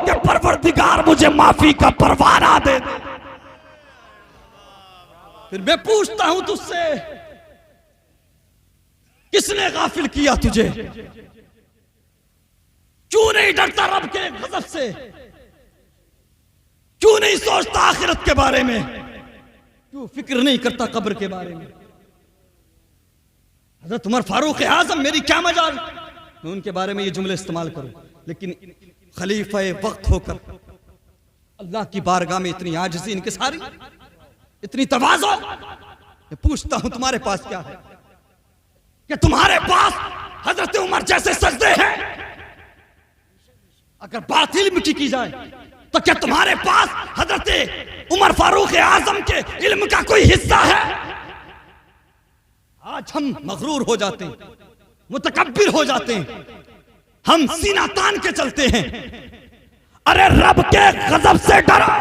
कि परवरदिगार मुझे माफी का परवाना दे दे। फिर मैं पूछता हूं तुझसे, किसने गाफिल किया तुझे? क्यों नहीं डरता रब के गज़ब से? क्यों नहीं सोचता आखिरत के बारे में? क्यों फिक्र नहीं करता कब्र के बारे में? हज़रत उमर फारूक आज़म मेरी क्या मजाल मैं उनके बारे में ये जुमले इस्तेमाल करूं, लेकिन खलीफा वक्त होकर अल्लाह की बारगाह में इतनी आजिज़ी इनकिसारी, इतनी तवाज़ो। मैं पूछता हूं तुम्हारे पास क्या है? कि तुम्हारे पास हजरत उमर जैसे सजदे हैं? अगर बात इल्म की जाए तो क्या तुम्हारे पास हजरत उमर फारूक आज़म के इल्म का कोई हिस्सा है? आज हम मगरूर हो जाते हैं, मुतकब्बिर हो जाते हैं, हम सीना तान के चलते हैं। अरे रब के गजब से डरो।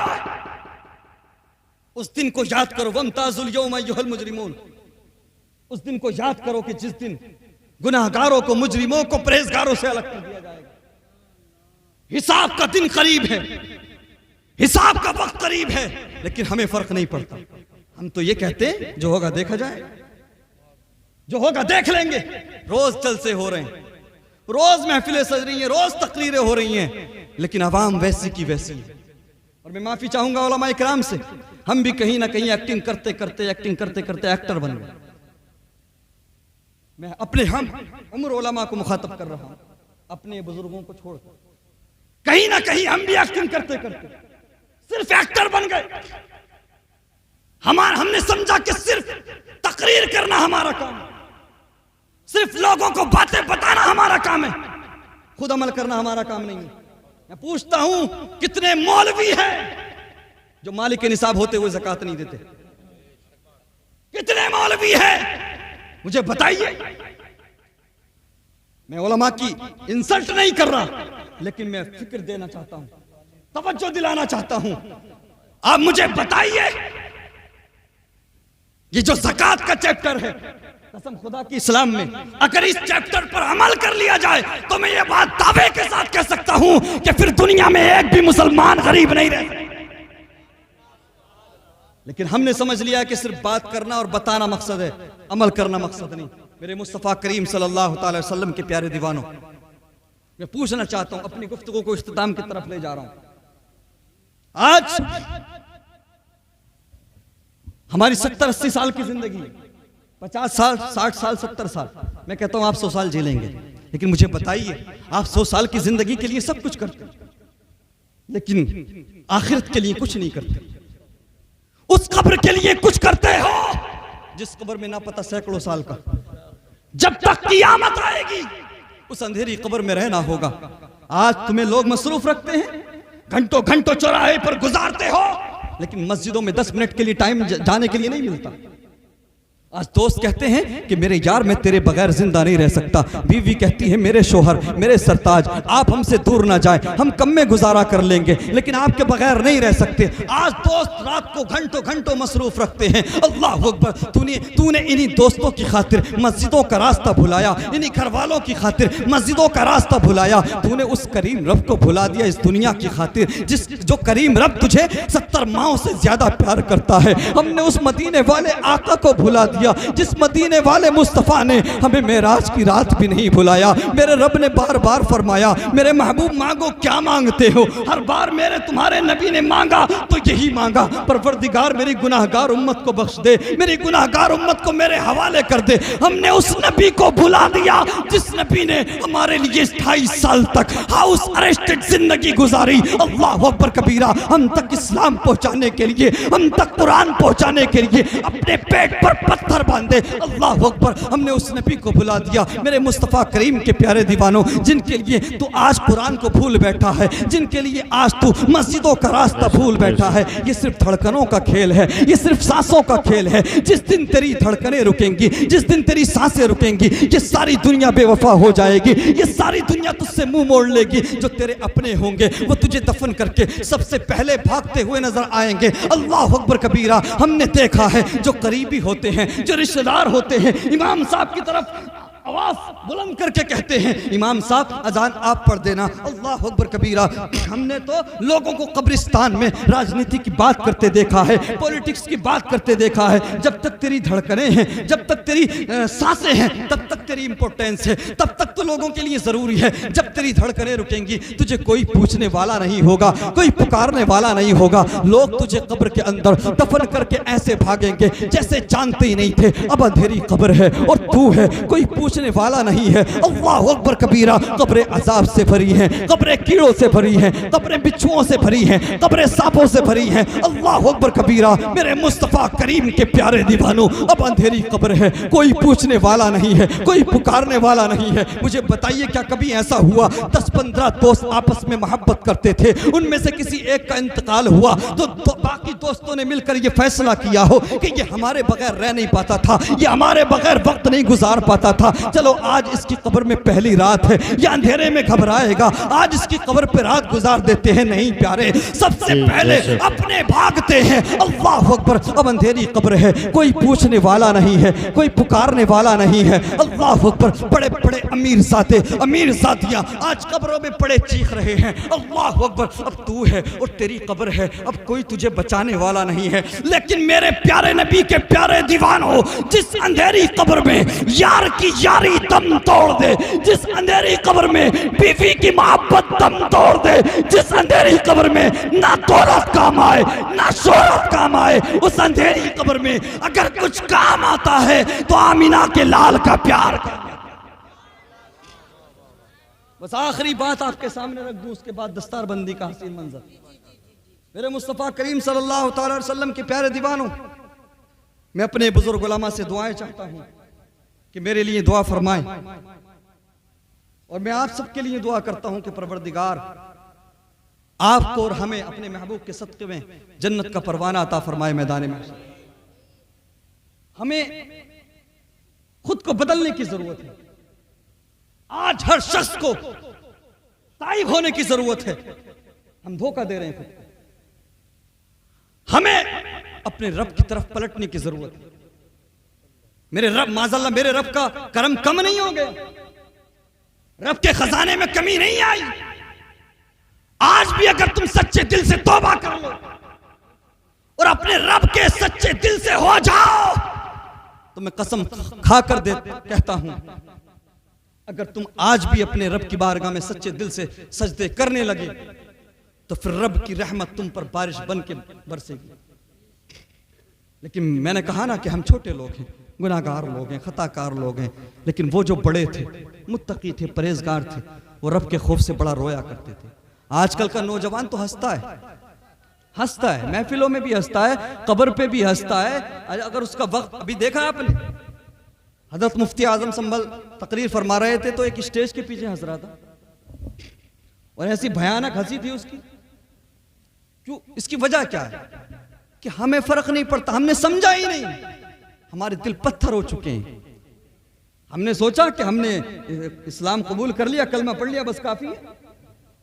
उस दिन को याद करो, वमताजुल यौम अय्युहल मुजरिमून। उस दिन को याद करो कि जिस दिन गुनाहगारों को, मुजरिमों को परहेजगारों से अलग कर दिया जाएगा। हिसाब का दिन करीब है, हिसाब का वक्त करीब है, लेकिन हमें फर्क नहीं पड़ता। हम तो ये कहते हैं जो होगा देखा जाए, जो होगा देख लेंगे। रोज जलसे हो रहे हैं, रोज महफिलें सज रही हैं, रोज तकरीरें हो रही हैं, लेकिन आवाम वैसी की वैसी है। और मैं माफी चाहूंगा उलमा इकराम से, हम भी कहीं ना कहीं एक्टिंग करते करते एक्टर बन गए। मैं अपने हम उम्र उलमा को मुखातब कर रहा हूं, अपने बुजुर्गों को छोड़कर। कहीं ना कहीं हम भी एक्टिंग करते करते सिर्फ एक्टर बन गए। हमने समझा कि सिर्फ तकरीर करना हमारा काम है, सिर्फ लोगों को बातें बताना हमारा काम है, खुद अमल करना हमारा काम नहीं है। मैं पूछता हूं कितने मौलवी हैं जो मालिक निसाब होते हुए ज़कात नहीं देते? कितने मौलवी हैं मुझे बताइए। मैं उलमा की इंसल्ट नहीं कर रहा, लेकिन मैं फिक्र देना चाहता हूं, तवज्जो दिलाना चाहता हूं। आप मुझे बताइए, ये जो ज़कात का चैप्टर है, कसम खुदा की इस्लाम में अगर इस चैप्टर पर अमल कर लिया जाए तो मैं ये बात दावे के साथ कह सकता हूं कि फिर दुनिया में एक भी मुसलमान गरीब नहीं रह सकता। लेकिन हमने समझ लिया कि सिर्फ बात करना और बताना मकसद है, अमल करना मकसद नहीं। मेरे मुस्तफ़ा करीम सल्लल्लाहु अलैहि वसल्लम के प्यारे दीवानों, मैं पूछना चाहता हूं, अपनी गुफ्तगू को इख्तिताम की तरफ ले जा रहा हूं। आज हमारी 70-80 साल की जिंदगी, 50 साल, 60 साल, 70 साल, मैं कहता हूं आप 100 साल जी लेंगे। लेकिन मुझे बताइए, आप 100 साल की जिंदगी के लिए सब कुछ करते, लेकिन आखिरत के लिए कुछ नहीं करते। उस कब्र के लिए कुछ करते हो जिस कब्र में ना पता सैकड़ों साल का, जब तक क़यामत आएगी उस अंधेरी कब्र में रहना होगा। आज तुम्हें लोग मसरूफ रखते हैं, घंटों घंटों चौराहे पर गुजारते हो, लेकिन मस्जिदों में 10 मिनट के लिए टाइम जाने के लिए नहीं मिलता। आज दोस्त कहते हैं कि मेरे यार मैं तेरे बगैर जिंदा नहीं रह सकता, बीवी कहती है मेरे शोहर, मेरे सरताज, आप हमसे दूर ना जाए, हम कम में गुजारा कर लेंगे, लेकिन आपके बगैर नहीं रह सकते। आज दोस्त रात को घंटों घंटों मसरूफ रखते हैं। अल्लाह अकबर, तूने इन्हीं दोस्तों की खातिर मस्जिदों का रास्ता भुलाया, इन्हीं घर वालों की खातिर मस्जिदों का रास्ता भुलाया। तूने उस करीम रब को भुला दिया इस दुनिया की खातिर, जो करीम रब तुझे 70 माओं से ज्यादा प्यार करता है। हमने उस मदीने वाले आका को भुला दिया जिस मदीने वाले मुस्तफा ने हमें मेराज की रात भी नहीं भुलाया। मेरे रब ने बार बार फरमाया, मेरे महबूब मांगो क्या मांगते हो। हर बार मेरे तुम्हारे नबी ने मांगा तो यही मांगा, परवरदिगार मेरी गुनाहगार उम्मत को बख्श दे, मेरी गुनाहगार उम्मत को मेरे हवाले कर दे। हमने उस नबी को भुला दिया जिस नबी ने हमारे लिए 28 साल तक हाउस अरेस्टेड जिंदगी गुजारी। अल्लाह अकबर कबीरा, हम तक इस्लाम पहुंचाने के लिए, हम तक कुरान पहुंचाने के लिए अपने पेट पर पत्थर बांधे। अल्लाह अकबर, हमने उस नबी को भुला दिया। मेरे मुस्तफ़ा करीम के प्यारे दीवानों, जिनके लिए तू आज कुरान को भूल बैठा है, जिनके लिए आज तू मस्जिदों का रास्ता भूल बैठा है, ये सिर्फ धड़कनों का खेल है, ये सिर्फ सांसों का खेल है। जिस दिन तेरी धड़कनें रुकेंगी, जिस दिन तेरी सांसें रुकेंगी, ये सारी दुनिया बेवफा हो जाएगी, ये सारी दुनिया तुझसे मुंह मोड़ लेगी। जो तेरे अपने होंगे वो तुझे दफन करके सबसे पहले भागते हुए नजर आएंगे। अल्लाह अकबर कबीरा, हमने देखा है जो करीबी होते हैं, जो रिश्तेदार होते हैं, इमाम साहब की तरफ आवाज बुलंद करके कहते हैं, इमाम साहब अजान आप पढ़ देना। अल्लाह अकबर कबीरा, हमने तो लोगों को कब्रिस्तान में राजनीति की बात करते देखा है, पॉलिटिक्स की बात करते देखा है। जब तक तेरी धड़कनें हैं, जब तक तेरी सांसें हैं, तब तक तेरी इंपॉर्टेंस है, तब तक तो लोगों के लिए जरूरी है। जब तेरी धड़कनें रुकेंगी, तुझे कोई पूछने वाला नहीं होगा, कोई पुकारने वाला नहीं होगा। लोग तुझे कब्र के अंदर दफन करके ऐसे भागेंगे जैसे जानते ही नहीं थे अब अंधेरी कब्र है और तू है, कोई पूछने वाला नहीं है। अल्लाह अकबर कबीरा, कब्रें अजाब से भरी हैं, कब्रें कीड़ों से भरी हैं, कब्रें बिच्छुओं से भरी हैं, कब्रें सांपों से भरी हैं। अल्लाह अकबर कबीरा, मेरे मुस्तफ़ा करीम के प्यारे दीवानों, अब अंधेरी कब्र है, कोई पूछने वाला नहीं है, कोई पुकारने वाला नहीं है। मुझे बताइए, क्या कभी ऐसा हुआ 10-15 दोस्त आपस में मोहब्बत करते थे, उनमें से किसी एक का इंतकाल हुआ तो बाकी दोस्तों ने मिलकर ये फैसला किया हो कि ये हमारे बगैर रह नहीं पाता था, ये हमारे बगैर वक्त नहीं गुजार पाता था, चलो आज इसकी कब्र में पहली रात है, ये अंधेरे में घबराएगा, आज इसकी कब्र पे रात गुजार देते हैं। नहीं प्यारे, सबसे पहले अपने भागते हैं। अल्लाह अकबर, अब अंधेरी कब्र है, कोई पूछने वाला नहीं है, कोई पुकारने वाला नहीं है। अल्लाह अकबर, बड़े बड़े अमीर ज़ाते, अमीर ज़ातियाँ आज कब्रों में पड़े चीख रहे हैं। अल्लाह अकबर, अब तू है और तेरी कब्र है, अब कोई तुझे बचाने वाला नहीं है। लेकिन मेरे प्यारे नबी के प्यारे दीवानों, जिस अंधेरी कब्र में यार की यारी दम तोड़ दे, जिस अंधेरी कब्र में बीवी की मोहब्बत दम तोड़ दे, जिस अंधेरी कब्र में ना दौलत काम आए ना शोहरत काम आए, उस अंधेरी कब्र में अगर कुछ काम आता है तो आमीना के लाल का प्यार। बस आखिरी बात आपके सामने रख दूं, उसके बाद दस्तार बंदी का हसीन मंजर। मेरे मुस्तफ़ा करीम सल्लल्लाहु अलैहि वसल्लम के प्यारे दीवानों, मैं अपने बुजुर्ग उलमा से दुआएं चाहता हूं कि मेरे लिए दुआ फरमाएं, और मैं आप सबके लिए दुआ करता हूं कि परवरदिगार आपको और हमें अपने महबूब के सदक़े में जन्नत का परवाना अता फरमाए मैदान में। हमें खुद को बदलने की जरूरत है। आज हर शख्स को ताइब होने की जरूरत है। हम धोखा दे रहे हैं खुद को। हमें अपने रब की तरफ पलटने की जरूरत है। मेरे रब माज़अल्लाह, मेरे रब का करम कम नहीं हो गया, रब के खजाने में कमी नहीं आई। आज भी अगर तुम सच्चे दिल से तौबा कर लो और अपने रब के सच्चे दिल से हो जाओ, तो मैं कसम खाकर कहता हूं, अगर तुम आज भी अपने रब की बारगाह में सच्चे दिल से सजदे करने लगे तो फिर रब की रहमत तुम पर बारिश बन के बरसेगी। लेकिन मैंने कहा ना कि हम छोटे लोग हैं, गुनाहगार लोग हैं, खताकार लोग हैं, लेकिन वो जो बड़े थे, मुत्तकी थे, परहेजगार थे, वो रब के खौफ से बड़ा रोया करते थे। आजकल का नौजवान तो हंसता है, महफिलों में भी हंसता है, कब्र पे भी हंसता है। अगर उसका वक्त अभी देखा आपने, हजरत मुफ्ती आजम संभल तकरीर फरमा रहे थे तो एक स्टेज के पीछे हंस रहा था, और ऐसी भयानक हंसी थी उसकी। क्यों? इसकी वजह क्या है कि हमें फर्क नहीं पड़ता, हमने समझा ही नहीं, हमारे दिल पत्थर हो चुके हैं। हमने सोचा कि हमने इस्लाम कबूल कर लिया, कलमा पढ़ लिया, बस काफी है,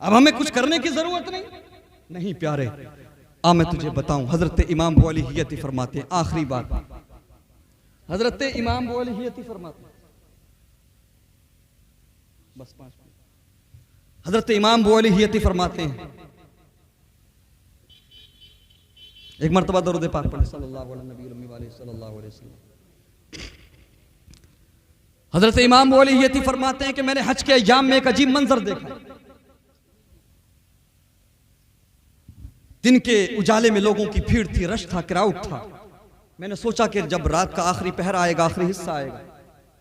अब हमें कुछ करने की जरूरत नहीं। प्यारे, आ मैं तुझे बताऊं, हजरत इमाम बुअली हियती फरमाते हैं, आखिरी बात, हजरत इमाम बुअली हियती फरमाते हैं, बस 5 मिनट। हजरत इमाम बुअली हियती फरमाते हैं, एक मर्तबा दरूद पाक पढ़े सल्लल्लाहु अलैहि वसल्लम। हजरत इमाम बुअली हियती फरमाते हैं कि मैंने हज के अय्याम में एक अजीब मंजर देखा। दिन के उजाले में लोगों की भीड़ थी, रश था, क्राउड था। मैंने सोचा कि जब रात का आखिरी पहर आएगा, आखिरी हिस्सा आएगा,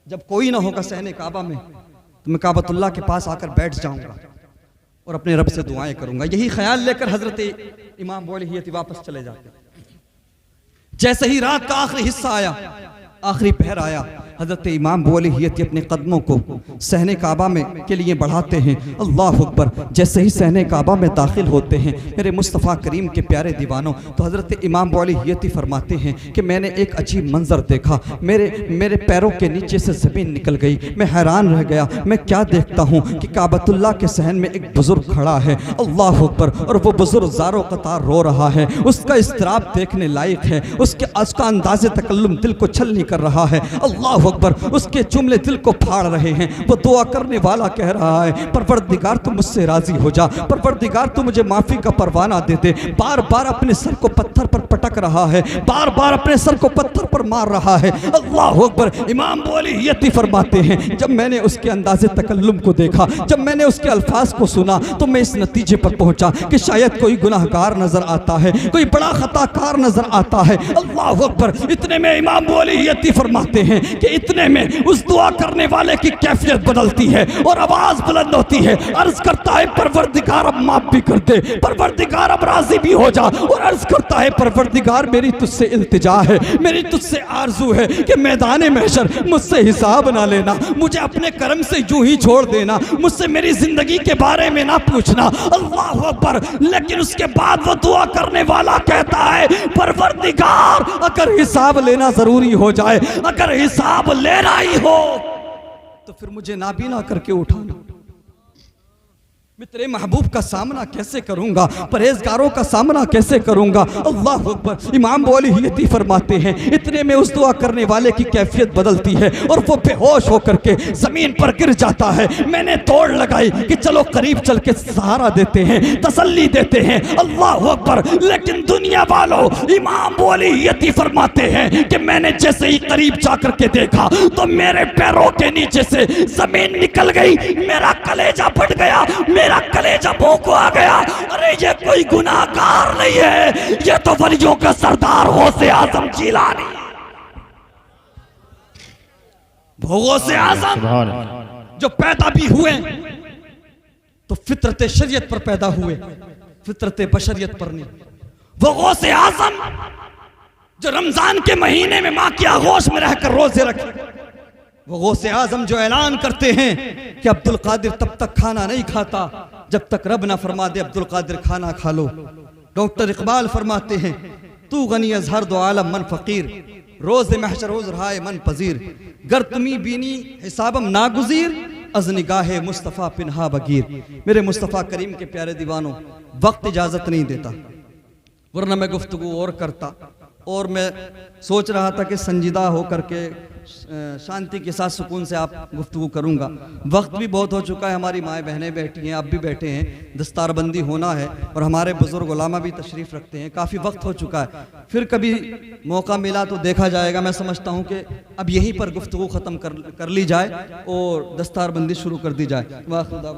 जब कोई ना होगा सहने काबा में, तो मैं काबतुल्लाह के पास आकर बैठ जाऊंगा और अपने रब से दुआएं करूंगा। यही ख्याल लेकर हजरत इमाम बुअली हियती वापस चले जाते। जैसे ही रात का आखिरी हिस्सा आया, आखिरी पहर आया, हजरत इमाम बुअली हियती अपने कदमों को सहने काबा में के लिए बढ़ाते हैं। अल्लाह अकबर। जैसे ही सहने काबा में दाखिल होते हैं मेरे मुस्तफ़ा करीम के प्यारे दीवानों, तो हजरत इमाम बुअली हियती फरमाते हैं कि मैंने एक अजीब मंजर देखा, मेरे पैरों के नीचे से ज़मीन निकल गई। मैं हैरान रह गया, मैं क्या देखता हूँ कि काबतुल्लाह के सहन में एक बुजुर्ग खड़ा है, अल्लाह अकबर, और वो बुजुर्ग ज़ारो कतार रो रहा है। उसका इस्तराब देखने लायक है, उसका अंदाज़े तकल्लुम दिल को छलनी कर रहा है, अल्लाह अकबर। उसके जुमले दिल को फाड़ रहे हैं। वो दुआ करने वाला कह रहा है, परवरदिगार तू मुझसे राजी हो जा, परवरदिगार तू मुझे माफी का परवाना दे दे। बार बार अपने सर को पत्थर पर पटक रहा है, बार बार अपने सर को पत्थर पर मार रहा है, अल्लाह अकबर। इमाम बुअली हियती फरमाते हैं, जब मैंने उसके अंदाजे तकल्लुम को देखा, जब मैंने उसके अल्फाज को सुना, तो मैं इस नतीजे पर पहुंचा कि शायद कोई गुनाहगार नजर आता है, कोई बड़ा खताकार नजर आता है, अल्लाह अकबर। इतने में इमाम बुअली हियती फरमाते हैं कि इतने में उस दुआ करने वाले की कैफियत बदलती है और आवाज बुलंद होती है, अर्ज करता है परवरदिगार अब माफ भी कर दे, परवरदिगार अब राजी भी हो जा, और अर्ज करता है परवरदिगार मेरी तुझसे इल्तिजा है, मेरी तुझसे आरजू है कि मैदान महशर मुझसे हिसाब ना लेना, मुझे अपने कर्म से यूं ही छोड़ देना, मुझसे मेरी जिंदगी के बारे में ना पूछना, अल्लाह अकबर। लेकिन उसके बाद वो दुआ करने वाला कहता है, परवरदिगार अगर हिसाब लेना जरूरी हो जाए, अगर हिसाब लेना ही हो तो फिर मुझे नाबीना करके उठाना, मैं तेरे महबूब का सामना कैसे करूंगा, परहेजगारों का सामना कैसे करूंगा। अल्लाह अकबर। इमाम बोली फरमाते हैं इतने में उस दुआ करने वाले की कैफियत बदलती है और वो बेहोश होकर के जमीन पर गिर जाता है। मैंने दौड़ लगाई कि चलो करीब चल के सहारा देते हैं, तसल्ली देते हैं। अल्लाह अकबर। लेकिन दुनिया वालों, इमाम बोली फरमाते हैं कि मैंने जैसे ही करीब जाकर के देखा तो मेरे पैरों के नीचे से जमीन निकल गई, मेरा कलेजा फट गया, मेरा कलेजा मुंह को आ गया। अरे ये कोई गुनाहगार नहीं है, ये तो वलियों का सरदार गौसे आजम जिलानी, वो गौसे आजम सुभान अल्लाह। जो पैदा भी हुए तो फितरत शरीयत पर पैदा हुए, फितरत बशरियत पर नहीं। वो गौसे आजम जो रमजान के महीने में मां की आगोश में रहकर रोजे रखे, वो गौसे आजम जो ऐलान करते हैं कि अब्दुल कादिर तब तक खाना नहीं खाता जब तक रब ना फरमा दे अब्दुल कादिर खाना खा लो। डॉक्टर इकबाल फरमाते हैं तू गनी अजहर दो आलम मन फकीर, रोज महशर रोज रहाए मन पजीर, गर तुमी बीनी हिसाबम नागुजीर, अज निगाहे मुस्तफ़ा पिन्हा बगीर। मेरे मुस्तफ़ा करीम के प्यारे दीवानों, वक्त इजाजत नहीं देता, वरना मैं गुफ्तगू और करता। और मैं सोच रहा था कि संजीदा होकर के शांति के साथ सुकून से आप गुफ्तगू करूंगा। वक्त भी बहुत हो चुका है, हमारी माएँ बहनें बैठी हैं, आप भी बैठे हैं, दस्तारबंदी होना है और हमारे बुजुर्ग उलामा भी तशरीफ़ रखते हैं। काफ़ी वक्त हो चुका है, फिर कभी मौका मिला तो देखा जाएगा। मैं समझता हूँ कि अब यहीं पर गुफ्तगू ख़त्म कर ली जाए और दस्तारबंदी शुरू कर दी जाए। वाह खुदा